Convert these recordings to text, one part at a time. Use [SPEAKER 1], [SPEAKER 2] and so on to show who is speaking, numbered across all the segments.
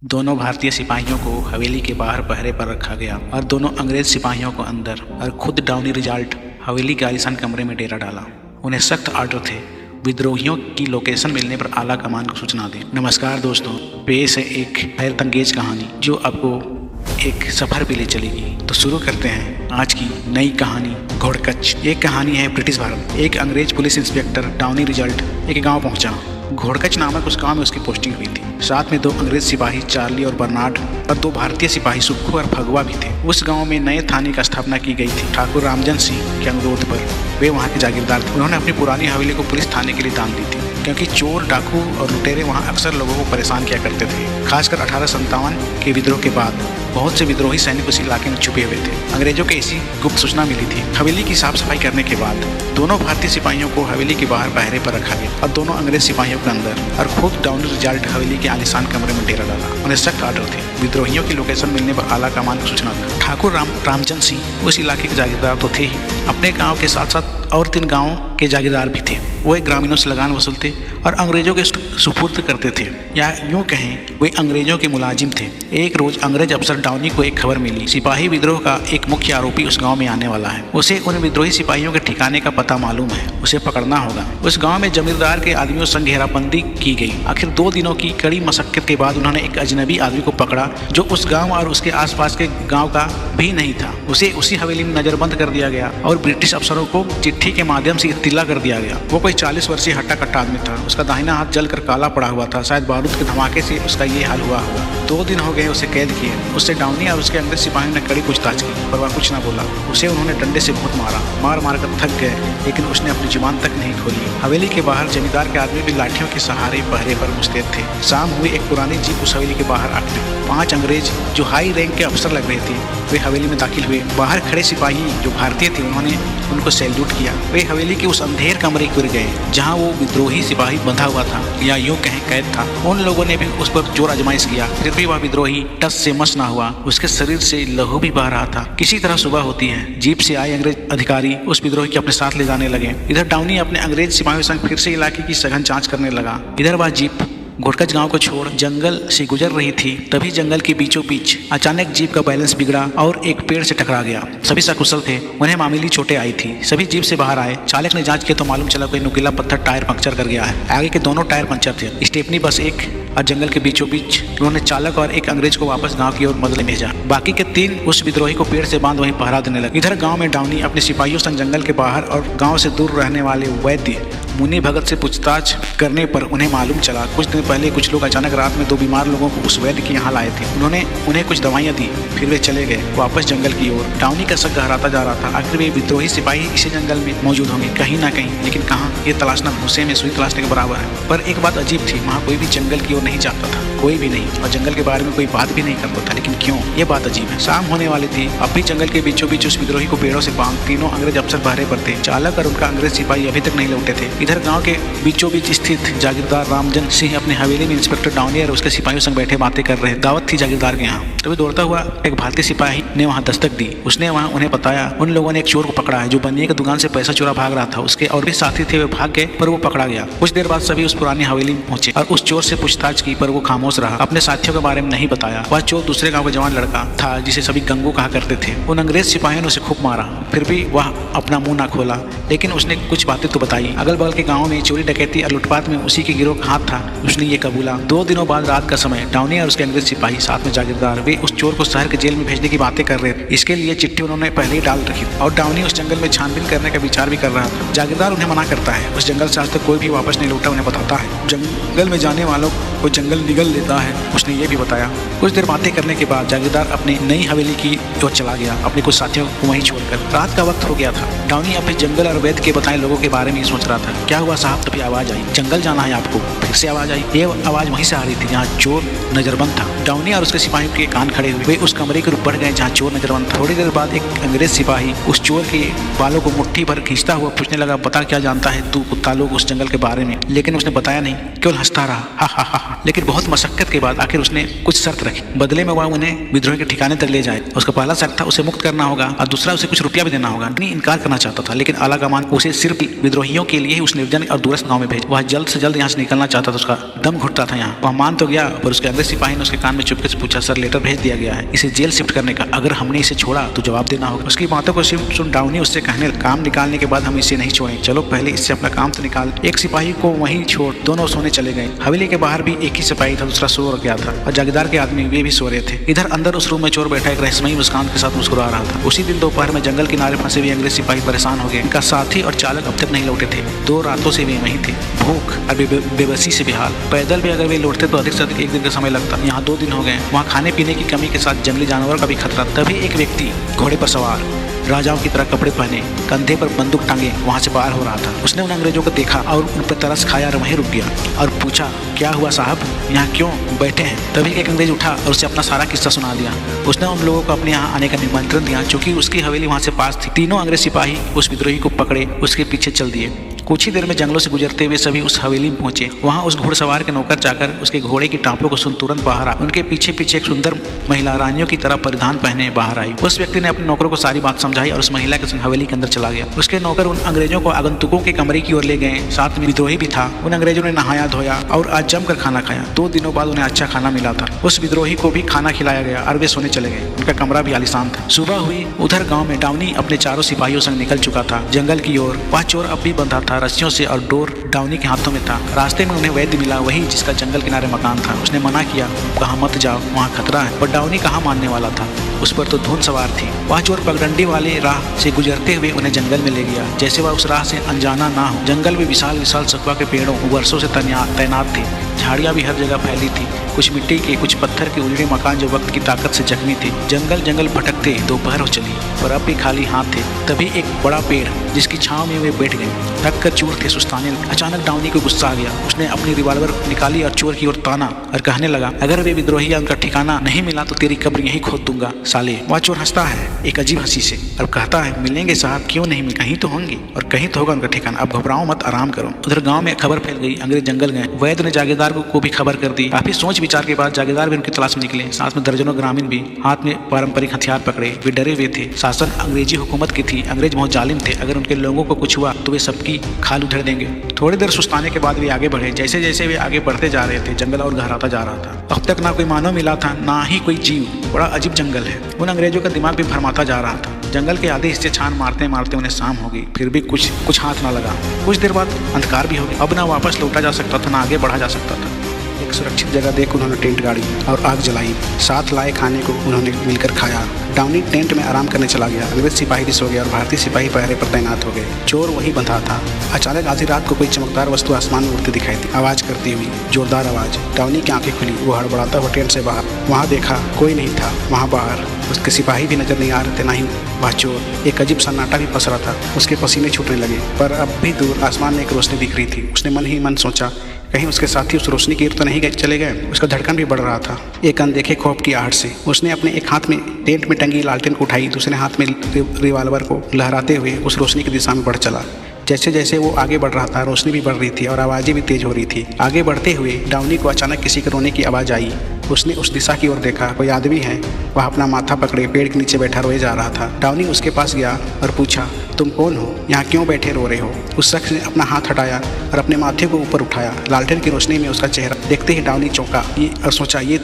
[SPEAKER 1] दोनों भारतीय सिपाहियों को हवेली के बाहर पहरे पर रखा गया और दोनों अंग्रेज सिपाहियों को अंदर और खुद डाउनी रिजाल्ट हवेली के आलीशान कमरे में डेरा डाला। उन्हें सख्त आर्डर थे विद्रोहियों की लोकेशन मिलने पर आला कमान को सूचना दें। नमस्कार दोस्तों, पेश है एक हैरतअंगेज कहानी जो आपको एक सफ़र पे ले चलेगी। तो शुरू करते हैं आज की नई कहानी, घोड़कच। एक कहानी है ब्रिटिश भारत। एक अंग्रेज पुलिस इंस्पेक्टर डाउनी रिजल्ट एक गांव पहुंचा। घोड़कच नामक उस गांव में उसकी पोस्टिंग हुई थी। साथ में 2 अंग्रेज सिपाही चार्ली और बर्नार्ड और 2 भारतीय सिपाही सुक्खू और फगवा भी थे। उस गांव में नए थाने की स्थापना की गई थी। ठाकुर रामजन सिंह के अनुरोध पर वे वहां के जागीरदार थे। उन्होंने अपनी पुरानी हवेली को पुलिस थाने के लिए दान दी थी, क्योंकि चोर, डाकू और लुटेरे वहां अक्सर लोगों को परेशान किया करते थे। खासकर 1857 के विद्रोह के बाद बहुत से विद्रोही सैनिक उस इलाके में छुपे हुए थे। अंग्रेजों को ऐसी गुप्त सूचना मिली थी। हवेली की साफ सफाई करने के बाद दोनों भारतीय सिपाहियों को हवेली के बाहर पहरे पर रखा गया और दोनों अंग्रेज सिपाहियों के अंदर और खुद डाउनी रिजल्ट हवेली के आलीशान कमरे में डेरा डाला। उन्हें सख्त आर्डर थे विद्रोहियों की लोकेशन मिलने पर आला कमान को सूचना दी। ठाकुर रामचंद्र सिंह उस इलाके के जागीरदार तो थे ही, अपने गाँव के साथ साथ और 3 गाँव के जागीरदार भी थे। वो एक ग्रामीणों से लगान वसूलते और अंग्रेजों के सुपुर्द करते थे, या यूं कहें वे अंग्रेजों के मुलाजिम थे। एक रोज अंग्रेज अफसर डाउनी को एक खबर मिली, सिपाही विद्रोह का एक मुख्य आरोपी उस गांव में आने वाला है। उसे उन विद्रोही सिपाहियों के ठिकाने का पता मालूम है, उसे पकड़ना होगा। उस गांव में जमींदार के आदमियों संग घेराबंदी की गई। आखिर 2 दिनों की कड़ी मशक्कत के बाद उन्होंने एक अजनबी आदमी को पकड़ा जो उस गाँव और उसके आसपास के गाँव का भी नहीं था। उसे उसी हवेली में नजरबंद कर दिया गया और ब्रिटिश अफसरों को चिट्ठी के माध्यम से इत्तिला कर दिया गया। वो कोई 40 वर्षीय हट्टा कट्टा आदमी था। उसका दाहिना हाथ जलकर काला पड़ा हुआ था। शायद बारूद के धमाके से उसका ये हाल हुआ होगा। 2 दिन हो गए उसे कैद किए। उससे डाउनी और उसके अंग्रेज सिपाहियों ने कड़ी पूछताछ की, पर वह कुछ न बोला। उसे उन्होंने डंडे से बहुत मार कर थक गए, लेकिन उसने अपनी जुबान तक नहीं खोली। हवेली के बाहर जमींदार के आदमी भी लाठियों के सहारे पहरे पर मुस्तैद थे। शाम हुई, एक पुरानी जीप उस हवेली के बाहर आती। 5 अंग्रेज जो हाई रैंक के अफसर लग रहे थे वे हवेली में दाखिल हुए। बाहर खड़े सिपाही जो भारतीय थे उन्होंने उनको सैल्यूट किया। वे हवेली के उस अंधेर कमरे गिर गए जहां वो विद्रोही सिपाही बंधा हुआ था, या यूं कहें कैद था। उन लोगों ने भी उस पर जोर आजमाइश किया, फिर भी वह विद्रोही टस से मस ना हुआ। उसके शरीर से लहू भी बह रहा था। किसी तरह सुबह होती है, जीप से आए अंग्रेज अधिकारी उस विद्रोही के अपने साथ ले जाने लगे। इधर डाउनी अपने अंग्रेज सिपाहियों संग फिर से इलाके की सघन जांच करने लगा। इधर वह जीप घोड़कच गांव को छोड़ जंगल से गुजर रही थी। तभी जंगल के बीचों बीच अचानक जीप का बैलेंस बिगड़ा और एक पेड़ से टकरा गया। सभी सकुशल थे, उन्हें मामूली चोटें आई थी। सभी जीप से बाहर आए। चालक ने जांच किया तो मालूम चला कोई नुकीला पत्थर टायर पंक्चर कर गया है। आगे के दोनों टायर पंक्चर थे। स्टेपनी बस एक और जंगल के बीचों बीच उन्होंने चालक और एक अंग्रेज को वापस गांव की ओर मदद भेजा। बाकी के 3 उस विद्रोही को पेड़ से बांध वहीं पहरा देने लगे। इधर गांव में डाउनी अपने सिपाहियों संग जंगल के बाहर और गांव से दूर रहने वाले वैद्य मुनि भगत से पूछताछ करने पर उन्हें मालूम चला कुछ दिन पहले कुछ लोग अचानक रात में 2 बीमार लोगों को उस वैद्य के यहाँ लाए थे। उन्होंने उन्हें कुछ दवाइयाँ दी, फिर वे चले गए वापस जंगल की ओर। डाउनी का शक गहराता जा रहा था। आखिर वे विद्रोही सिपाही इसी जंगल में मौजूद होंगे कहीं ना कहीं, लेकिन कहाँ, ये तलाशना भूसे में सुई तलाशने के बराबर है। पर एक बात अजीब थी, वहाँ कोई भी जंगल की ओर नहीं जाता था, कोई भी नहीं, और जंगल के बारे में कोई बात भी नहीं करता था। लेकिन क्यों, ये बात अजीब है। शाम होने वाली थी। अब भी जंगल के बीचों बीच उस विद्रोही को पेड़ों से बांध 3 अंग्रेज अफसर पहरे पर थे। चालक और उनका अंग्रेज सिपाही अभी तक नहीं लौटे थे। इधर गाँव के बीचों बीच स्थित जागीरदार रामजन सिंह अपनी हवेली में इंस्पेक्टर डाउनी और उसके सिपाहियों संग बैठे बातें कर रहे। दावत थी जागीरदार के यहाँ। तभी दौड़ता हुआ एक भारतीय सिपाही ने वहाँ दस्तक दी। उसने वहाँ उन्हें बताया उन लोगों ने एक चोर को पकड़ा है जो बनिए की दुकान से पैसा चुरा भाग रहा था। उसके और भी साथी थे, वे भाग गए पर वो पकड़ा गया। कुछ देर बाद सभी उस पुरानी हवेली में पहुंचे और उस चोर से पूछताछ की, पर वो खामोश रहा। अपने साथियों के बारे में नहीं बताया। वह चोर दूसरे गाँव का जवान लड़का था जिसे सभी गंगू कहा करते थे। उन अंग्रेज सिपाहियों ने उसे खूब मारा, फिर भी वह अपना मुंह ना खोला। लेकिन उसने कुछ बातें तो बताई। अगल बगल के गाँव में चोरी डकैती और लूटपाट में उसी के गिरोह का हाथ था, उसने ये कबूला। 2 दिनों बाद रात का समय, डाउनी और उसके अंग्रेज सिपाही साथ में जागीरदार वे उस चोर को शहर के जेल में भेजने की बातें कर रहे थे। इसके लिए चिट्ठी उन्होंने पहले ही डाल रखी और डाउनी उस जंगल में छानबीन करने का विचार भी कर रहा था। जागीरदार उन्हें मना करता है। उस जंगल से आज तक कोई भी वापस नहीं लौटा। उन्हें बताता है जंगल में जाने वालों को जंगल निगल लेता है, उसने ये भी बताया। कुछ देर बातें करने के बाद जागीरदार अपनी नई हवेली की ओर चला गया, अपने कुछ साथियों को वहीं छोड़कर। रात का वक्त हो गया था। डाउनी अपने जंगल और वैद्य के बताए लोगों के बारे में सोच रहा था। क्या हुआ साहब? तभी आवाज आई, जंगल जाना है आपको। फिर से आवाज आई। ये आवाज वहीं से आ रही थी जहाँ चोर नजरबंद था। डाउनी और उसके सिपाहियों के कान खड़े हुए। वे उस कमरे के ऊपर बढ़ गए जहाँ चोर नजरबंद था। थोड़ी देर बाद एक अंग्रेज सिपाही उस चोर के बालों को मुट्ठी भर खींचता हुआ पूछने लगा, बता क्या जानता है तू कुत्ता लोग उस जंगल के बारे में? लेकिन उसने बताया नहीं, केवल हंसता रहा, हा हा हा। लेकिन बहुत मशक्कत के बाद आखिर उसने कुछ शर्त रखी। बदले में वह उन्हें विद्रोह के ठिकाने तक ले जाए। उसका पहला शर्त था उसे मुक्त करना होगा और दूसरा उसे कुछ रुपया भी देना होगा। नहीं इनकार करना चाहता था, लेकिन आला कमान उसे सिर्फ विद्रोहियों के लिए ही उस निर्जन और दूरस्थ गाँव में भेज। वह जल्द से जल्द यहाँ से निकलना चाहता था, उसका दम घुटता था यहाँ। वह मान तो गया, पर उसके अंग्रेज सिपाही ने उसके कान में चुपके से पूछा, सर लेटर भेज दिया गया है इसे जेल शिफ्ट करने का, अगर हमने इसे छोड़ा तो जवाब देना होगा। उसकी बातों को सुन डाउनी उससे कहने, काम निकालने के बाद हम इसे नहीं छोड़ेंगे, चलो पहले इससे अपना काम तो निकाल। एक सिपाही को वहीं छोड़ दोनों सोने चले गए। हवेली के बाहर भी एक ही सिपाही था, दूसरा सो गया था और जागीरदार के आदमी वे भी सो रहे थे। इधर अंदर उस रूम में चोर बैठा एक रहस्यमयी मुस्कान के साथ मुस्कुरा रहा था। उसी दिन दोपहर में जंगल किनारे फंसे हुए अंग्रेज सिपाही परेशान हो गए। इनका साथी और चालक अब तक नहीं लौटे थे। 2 रातों से वे वहीं थे, भूख और बेबसी से बेहाल। पैदल भी अगर वे लौटते तो अधिक से अधिक 1 दिन का समय लगता। यहाँ 2 दिन हो गए। वहाँ खाने पीने की कमी के साथ जंगली जानवर का भी खतरा। तभी एक व्यक्ति घोड़े पर सवार, राजाओं की तरह कपड़े पहने, कंधे पर बंदूक टांगे वहां से पार हो रहा था। उसने उन अंग्रेजों को देखा और उन पर तरस खाया और वहीं रुक गया और पूछा, क्या हुआ साहब, यहाँ क्यों बैठे हैं? तभी एक अंग्रेज उठा और उसे अपना सारा किस्सा सुना दिया। उसने उन लोगों को अपने यहाँ आने का निमंत्रण दिया, क्योंकि उसकी हवेली वहाँ से पास थी। तीनों अंग्रेज सिपाही उस विद्रोही को पकड़े उसके पीछे चल दिए। कुछ ही देर में जंगलों से गुजरते हुए सभी उस हवेली में पहुंचे। वहां उस घुड़सवार के नौकर चाकर उसके घोड़े की टापों को सुन तुरंत बाहर आ। उनके पीछे पीछे एक सुंदर महिला रानियों की तरह परिधान पहने बाहर आई। उस व्यक्ति ने अपने नौकरों को सारी बात समझाई और उस महिला के संग हवेली के अंदर चला गया। उसके नौकर उन अंग्रेजों को आगंतुकों के कमरे की ओर ले गए। साथ में विद्रोही भी था। उन अंग्रेजों ने नहाया धोया और आज जमकर खाना खाया। 2 दिनों बाद उन्हें अच्छा खाना मिला था। उस विद्रोही को भी खाना खिलाया गया और वे सोने चले गए। उनका कमरा भी आलीशान था। सुबह हुई। उधर गाँव में डाउनी अपने 4 सिपाहियों संग निकल चुका था जंगल की ओर। वह चोर अब भी बंधा था रस्सियों से और डाउनी के हाथों में था। रास्ते में उन्हें वैद्य मिला, वही जिसका जंगल किनारे मकान था। उसने मना किया, कहा मत जाओ, वहाँ खतरा है। पर डाउनी कहाँ मानने वाला था, उस पर तो धुन सवार थी। वह चोर पगडंडी वाले राह से गुजरते हुए उन्हें जंगल में ले गया, जैसे वह उस राह से अनजाना ना हो। जंगल में विशाल विशाल सखुआ के पेड़ों वर्षों से तैनात थे। झाड़ियाँ भी हर जगह फैली थी। कुछ मिट्टी के, कुछ पत्थर के उजड़े मकान जो वक्त की ताकत से जख्मी थे। जंगल जंगल भटकते दोपहर हो चली पर अब भी खाली हाथ थे। तभी एक बड़ा पेड़ जिसकी छांव में वे बैठ गए, थक कर चूर थे, सुस्ताने। अचानक डाउनी को गुस्सा आ गया। उसने अपनी रिवॉल्वर निकाली और चोर की ओर ताना और कहने लगा, अगर वे विद्रोही या उनका ठिकाना नहीं मिला तो तेरी कब्र यहीं खोद दूंगा साले। वह चोर हंसता है एक अजीब हंसी से और कहता है, मिलेंगे साहब, क्यों नहीं मिले, कहीं तो होंगे और कहीं तो होगा उनका ठिकाना। अब घबराओ मत, आराम करो। उधर गाँव में खबर फैल गई, अंग्रेज जंगल गए। वैद्य ने जागीरदार को भी खबर कर दी। काफी सोच विचार के बाद जागीरदार भी उनकी तलाश में निकले। साथ में दर्जनों ग्रामीण भी हाथ में पारंपरिक हथियार पकड़े। वे डरे हुए थे। शासन अंग्रेजी हुकूमत की थी। अंग्रेज बहुत जालिम थे। अगर उनके लोगों को कुछ हुआ तो वे सबकी खाल उधेड़ देंगे। थोड़ी देर सुस्ताने के बाद वे आगे बढ़े। जैसे जैसे वे आगे बढ़ते जा रहे थे जंगल और गहराता जा रहा था। अब तक ना कोई मानव मिला था, ना ही कोई जीव। बड़ा अजीब जंगल है। उन अंग्रेजों का दिमाग भी भरमाता जा रहा था। जंगल के आधे हिस्से छान मारते मारते उन्हें शाम हो गई, फिर भी कुछ हाथ ना लगा। कुछ देर बाद अंधकार भी हो गई। अब ना वापस लौटा जा सकता था, ना आगे बढ़ा जा सकता था। एक सुरक्षित जगह देख उन्होंने टेंट गाड़ी और आग जलाई। साथ लाए खाने को उन्होंने मिलकर खाया। डाउनी टेंट में आराम करने चला गया। अंग्रेज सिपाही भी सो गया और भारतीय सिपाही पहरे पर तैनात हो गए। चोर वही बंधा था। अचानक आधी रात को कोई चमकदार वस्तु आसमान में उड़ती दिखाई दी, आवाज करती हुई, जोरदार आवाज। डाउनी की आंखें खुली। वो हड़बड़ाता हुआ टेंट से बाहर। वहाँ देखा कोई नहीं था। वहाँ बाहर उसके सिपाही भी नजर नहीं आ रहे थे, ना ही वह चोर। एक अजीब सन्नाटा भी पसरा था। उसके पसीने छूटने लगे। पर अब भी दूर आसमान में एक रोशनी दिख रही थी। उसने मन ही मन सोचा, कहीं उसके साथी उस रोशनी की ओर तो नहीं चले गए। उसका धड़कन भी बढ़ रहा था एक अनदेखे खौफ की आहट से। उसने अपने एक हाथ में टेंट में टंगी लालटेन को उठाई, दूसरे हाथ में रिवॉल्वर को लहराते हुए उस रोशनी की दिशा में बढ़ चला। जैसे जैसे वो आगे बढ़ रहा था रोशनी भी बढ़ रही थी और आवाज़ें भी तेज हो रही थी। आगे बढ़ते हुए डाउनी को अचानक किसी के रोने की आवाज़ आई। उसने उस दिशा की ओर देखा। कोई आदमी है। वह अपना माथा पकड़े पेड़ के नीचे बैठा रोए जा रहा था। डाउनी उसके पास गया और पूछा, तुम कौन हो? यहाँ क्यों बैठे रो रहे हो? उस शख्स ने अपना हाथ हटाया और अपने माथे को ऊपर उठाया। लालटेन की रोशनी में उसका चेहरा देखते ही डाउनी चौंका और सोचा, ये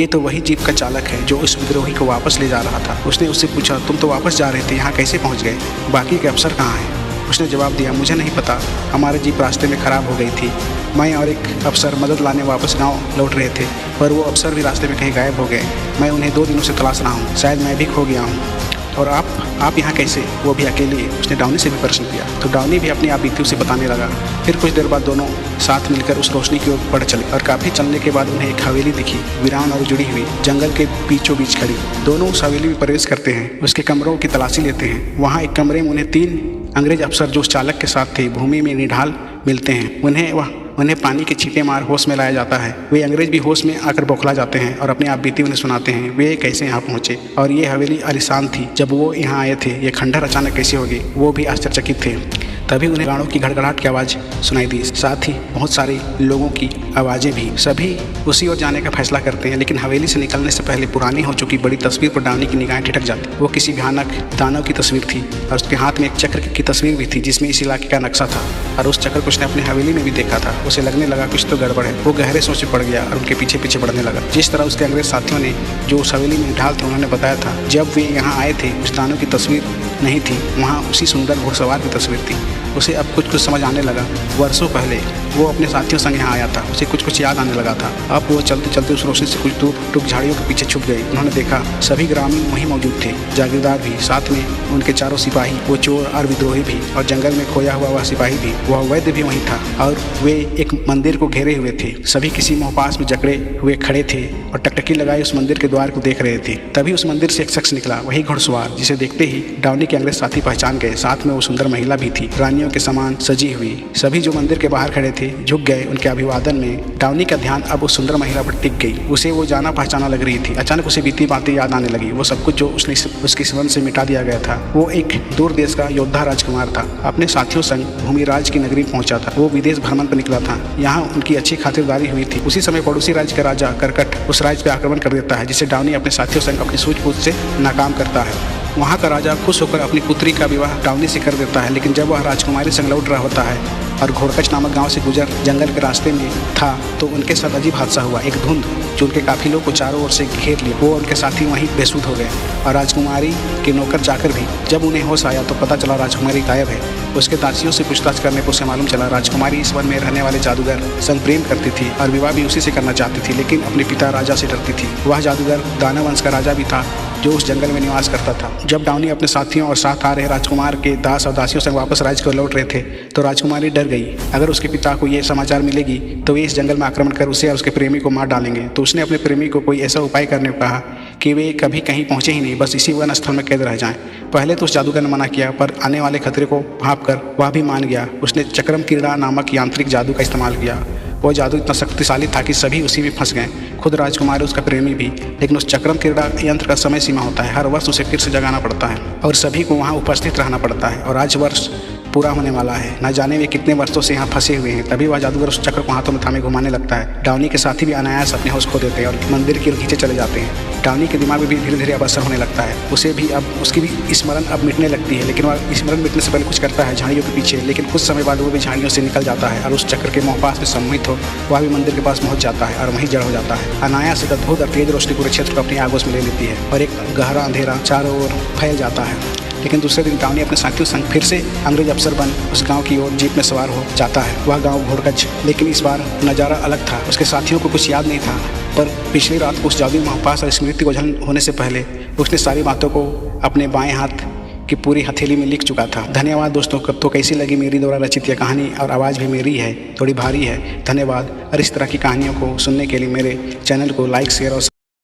[SPEAKER 1] तो वही जीप का चालक है जो इस विद्रोही को वापस ले जा रहा था। उसने उससे पूछा, तुम तो वापस जा रहे थे, यहाँ कैसे पहुँच गए? बाकी के अफसर कहाँ हैं? उसने जवाब दिया, मुझे नहीं पता, हमारी जीप रास्ते में ख़राब हो गई थी। मैं और एक अफसर मदद लाने वापस गांव लौट रहे थे, पर वो अफसर भी रास्ते में कहीं गायब हो गए। मैं उन्हें 2 दिनों से तलाश रहा हूँ। शायद मैं भी खो गया हूँ। और आप यहाँ कैसे? वो भी अकेले? उसने डाउनी से भी प्रश्न किया। तो डाउनी भी अपनी बीती उसे बताने लगा। फिर कुछ देर बाद दोनों साथ मिलकर उस रोशनी की ओर बढ़ चले और काफ़ी चलने के बाद उन्हें एक हवेली दिखी, वीरान और जुड़ी हुई, जंगल के बीचों बीच खड़ी। दोनों उस हवेली में प्रवेश करते हैं, उसके कमरों की तलाशी लेते हैं। वहाँ एक कमरे में उन्हें 3 अंग्रेज अफसर जो उस चालक के साथ थे भूमि में निढाल मिलते हैं। उन्हें पानी के छींटे मार होश में लाया जाता है। वे अंग्रेज भी होश में आकर बौखला जाते हैं और अपने आप बीती उन्हें सुनाते हैं वे कैसे यहाँ पहुँचे और ये हवेली आलीशान थी जब वो यहाँ आए थे। ये खंडहर अचानक कैसे हो गई? वो भी आश्चर्यचकित थे। तभी उन्हें गाड़ों की घड़घड़ाहट की आवाज़ सुनाई दी, साथ ही बहुत सारे लोगों की आवाज़ें भी। सभी उसी ओर जाने का फैसला करते हैं, लेकिन हवेली से निकलने से पहले पुरानी हो चुकी बड़ी तस्वीर पर डाउनी की निगाहें ठिठक जाती। वो किसी भयानक दानव की तस्वीर थी और उसके हाथ में एक चक्र की तस्वीर भी थी जिसमें इस इलाके का नक्शा था। और उस चक्र को उसने अपनी हवेली में भी देखा था। उसे लगने लगा कुछ तो गड़बड़ है। वो गहरे सोच में पड़ गया और उनके पीछे पीछे बढ़ने लगा। जिस तरह उसके अंग्रेज साथियों ने जो उस हवेली में ढाल थे उन्होंने बताया था, जब वे यहाँ आए थे उस दानव की तस्वीर नहीं थी, वहाँ उसी सुंदर घुड़सवार की तस्वीर थी। उसे अब कुछ समझ आने लगा। वर्षों पहले वो अपने साथियों संग यहाँ आया था। उसे कुछ याद आने लगा था। अब वो चलते चलते उस रोशनी से कुछ दूर टुक झाड़ियों के पीछे छुप गए। उन्होंने देखा सभी ग्रामीण वहीं मौजूद थे, जागीरदार भी, साथ में उनके चारों सिपाही, वो चोर और विद्रोही भी, और जंगल में खोया हुआ वह सिपाही भी, वह वैद्य भी वहीं था। और वे एक मंदिर को घेरे हुए थे। सभी किसी मोहपास में जकड़े हुए खड़े थे और टकटकी लगाए उस मंदिर के द्वार को देख रहे थे। तभी उस मंदिर से एक शख्स निकला, वही घुड़सवार, जिसे देखते ही डाउनी के अंग्रेज साथी पहचान गए। साथ में वो सुंदर महिला भी थी, रानियों के समान सजी हुई। सभी जो मंदिर के बाहर खड़े थे झुक गए उनके अभिवादन में। डाउनी का ध्यान अब उस सुंदर महिला पर टिक गई। उसे वो जाना पहचाना लग रही थी। अचानक उसे बीती बातें याद आने लगी, वो सब कुछ जो उसने उसके स्मरण से मिटा दिया गया था। वो एक दूर देश का योद्धा राजकुमार था। अपने साथियों संग भूमिराज की नगरी पहुंचा था। वो विदेश भ्रमण पर निकला था। यहाँ उनकी अच्छी खातिरदारी हुई थी। उसी समय पड़ोसी राज्य का राजा करकट उस राज्य पर आक्रमण कर देता है, जिसे डाउनी अपने साथियों संग अपनी सूझबूझ से नाकाम करता है। वहाँ का राजा खुश होकर अपनी पुत्री का विवाह डाउनी से कर देता है, लेकिन जब वह राजकुमारी संग लौट रहा होता है और घोड़कच नामक गांव से गुजर जंगल के रास्ते में था तो उनके साथ अजीब हादसा हुआ। एक धुंध जो उनके काफिलों को चारों ओर से घेर लिए, वो उनके साथी वहीं बेसुध हो गए और राजकुमारी के नौकर जाकर भी जब उन्हें होश आया तो पता चला राजकुमारी गायब है। उसके दासियों से पूछताछ करने पर उसे मालूम चला राजकुमारी इस वन में रहने वाले जादूगर संग प्रेम करती थी और विवाह भी उसी से करना चाहती थी, लेकिन अपने पिता राजा से डरती थी। वह जादूगर दानव वंश का राजा भी था जो उस जंगल में निवास करता था। जब डाउनी अपने साथियों और साथ आ रहे राजकुमार के दास और दासियों से वापस राज्य को लौट रहे थे तो राजकुमारी डर गई। अगर उसके पिता को ये समाचार मिलेगी तो वे इस जंगल में आक्रमण कर उसे और उसके प्रेमी को मार डालेंगे। तो उसने अपने प्रेमी को कोई ऐसा उपाय करने को कहा कि वे कभी कहीं पहुंचे ही नहीं, बस इसी वन स्थल में कैद रह जाएं। पहले तो उस जादूगर ने मना किया, पर आने वाले खतरे को भांपकर वह भी मान गया। उसने चक्रम क्रीड़ा नामक यांत्रिक जादू का इस्तेमाल किया। वो जादू इतना शक्तिशाली था कि सभी उसी में फंस गए, खुद राजकुमारी उसका प्रेमी भी। लेकिन उस चक्रम क्रीड़ा यंत्र का समय सीमा होता है, हर वर्ष उसे फिर से जगाना पड़ता है और सभी को वहाँ उपस्थित रहना पड़ता है। और आज वर्ष पूरा होने वाला है, न जाने वे कितने वर्षों से यहाँ फंसे हुए हैं। तभी वह जादूगर उस चक्र को हाथों में थामे घुमाने लगता है। डाउनी के साथी भी अनायास अपने होश खो देते हैं और मंदिर की ओर खींचे चले जाते हैं। डाउनी के दिमाग में भी धीरे धीरे अब असर होने लगता है। उसे भी अब उसकी भी स्मरण अब मिटने लगती है, लेकिन वह स्मरण मिटने से पहले कुछ करता है झाड़ियों के पीछे। लेकिन कुछ समय बाद वो भी झाड़ियों से निकल जाता है और उस चक्र के मोहपास में सम्मोहित हो वह भी मंदिर के पास पहुंच जाता है और वहीं जड़ हो जाता है। अनायास से अद्भुत और तेज रोशनी पूरे क्षेत्र को अपनी आगोश में ले लेती है और एक गहरा अंधेरा चारों ओर फैल जाता है। लेकिन दूसरे दिन डाउनी अपने साथियों संग फिर से अंग्रेज अफसर बन उस गांव की ओर जीप में सवार हो जाता है। वह गांव घोड़कच, लेकिन इस बार नज़ारा अलग था। उसके साथियों को कुछ याद नहीं था, पर पिछली रात को उस जादुई महापास और स्मृति को ओझल होने से पहले उसने सारी बातों को अपने बाएं हाथ की पूरी हथेली में लिख चुका था। धन्यवाद दोस्तों। तो कैसी लगी मेरी द्वारा रचित यह कहानी? और आवाज़ भी मेरी है, थोड़ी भारी है, धन्यवाद। और इस तरह की कहानियों को सुनने के लिए मेरे चैनल को लाइक, शेयर और